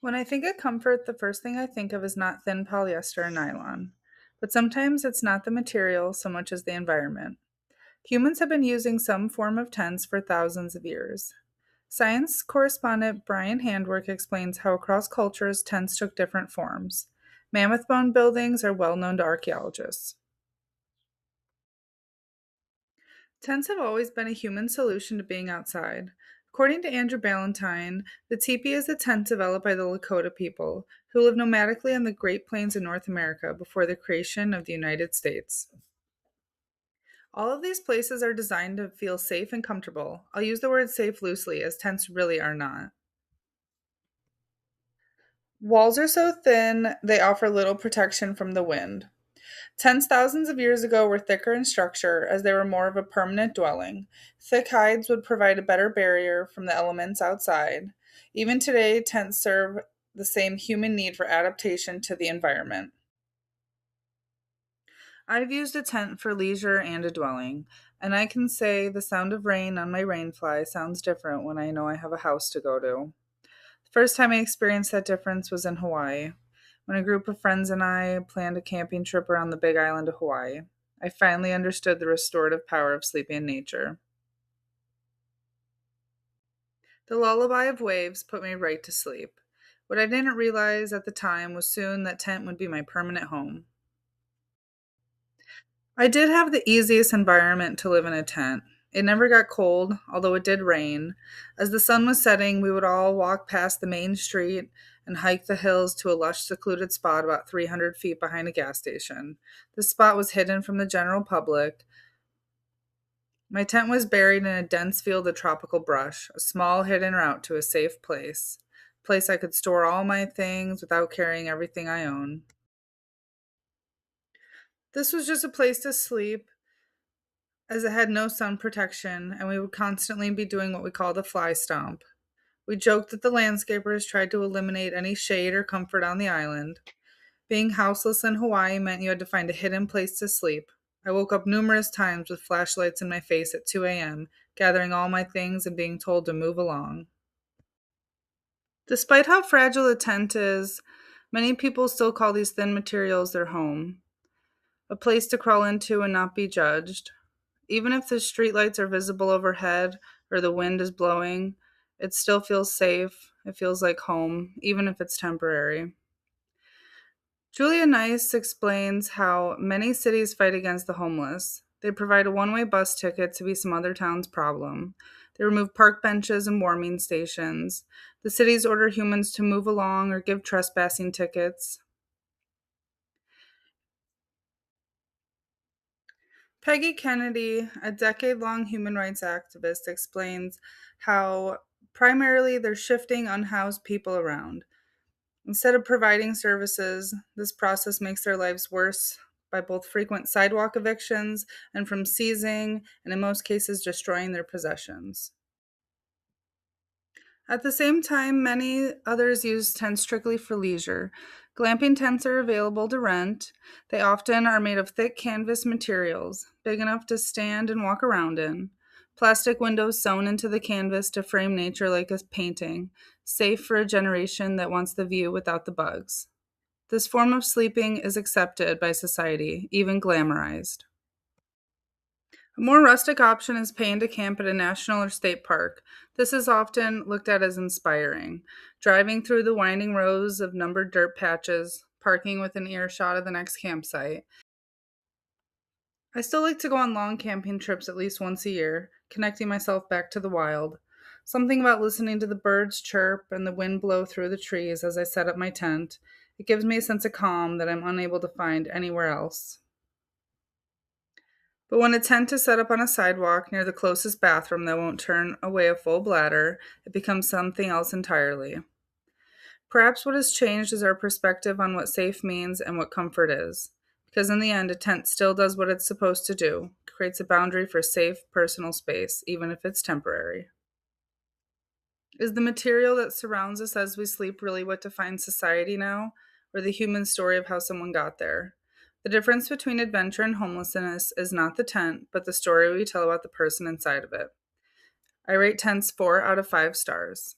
When I think of comfort, the first thing I think of is not thin polyester or nylon. But sometimes it's not the material so much as the environment. Humans have been using some form of tents for thousands of years. Science correspondent Brian Handwerk explains how across cultures tents took different forms. Mammoth bone buildings are well known to archaeologists. Tents have always been a human solution to being outside. According to Andrew Ballantyne, the teepee is a tent developed by the Lakota people, who lived nomadically on the Great Plains of North America before the creation of the United States. All of these places are designed to feel safe and comfortable. I'll use the word safe loosely, as tents really are not. Walls are so thin, they offer little protection from the wind. Tents thousands of years ago were thicker in structure as they were more of a permanent dwelling. Thick hides would provide a better barrier from the elements outside. Even today, tents serve the same human need for adaptation to the environment. I've used a tent for leisure and a dwelling, and I can say the sound of rain on my rainfly sounds different when I know I have a house to go to. The first time I experienced that difference was in Hawaii, when a group of friends and I planned a camping trip around the big island of Hawaii. I finally understood the restorative power of sleeping in nature. The lullaby of waves put me right to sleep. What I didn't realize at the time was soon that tent would be my permanent home. I did have the easiest environment to live in a tent. It never got cold, although it did rain. As the sun was setting, we would all walk past the main street and hike the hills to a lush, secluded spot about 300 feet behind a gas station. This spot was hidden from the general public. My tent was buried in a dense field of tropical brush, a small hidden route to a safe place. A place I could store all my things without carrying everything I own. This was just a place to sleep, as it had no sun protection, and we would constantly be doing what we called a fly stomp. We joked that the landscapers tried to eliminate any shade or comfort on the island. Being houseless in Hawaii meant you had to find a hidden place to sleep. I woke up numerous times with flashlights in my face at 2 a.m., gathering all my things and being told to move along. Despite how fragile a tent is, many people still call these thin materials their home, a place to crawl into and not be judged. Even if the streetlights are visible overhead or the wind is blowing, it still feels safe. It feels like home, even if it's temporary. Julia Nice explains how many cities fight against the homeless. They provide a one way bus ticket to be some other town's problem. They remove park benches and warming stations. The cities order humans to move along or give trespassing tickets. Peggy Kennedy, a decade long human rights activist, explains how primarily they're shifting unhoused people around. Instead of providing services, this process makes their lives worse by both frequent sidewalk evictions and from seizing and, in most cases, destroying their possessions. At the same time, many others use tents strictly for leisure. Glamping tents are available to rent. They often are made of thick canvas materials, big enough to stand and walk around in. Plastic windows sewn into the canvas to frame nature like a painting, safe for a generation that wants the view without the bugs. This form of sleeping is accepted by society, even glamorized. A more rustic option is paying to camp at a national or state park. This is often looked at as inspiring. Driving through the winding rows of numbered dirt patches, parking within earshot of the next campsite. I still like to go on long camping trips at least once a year, connecting myself back to the wild. Something about listening to the birds chirp and the wind blow through the trees as I set up my tent. It gives me a sense of calm that I'm unable to find anywhere else. But when a tent is set up on a sidewalk near the closest bathroom that won't turn away a full bladder, it becomes something else entirely. Perhaps what has changed is our perspective on what safe means and what comfort is. Because in the end, a tent still does what it's supposed to do, creates a boundary for safe, personal space, even if it's temporary. Is the material that surrounds us as we sleep really what defines society now, or the human story of how someone got there? The difference between adventure and homelessness is not the tent, but the story we tell about the person inside of it. I rate tents 4 out of 5 stars.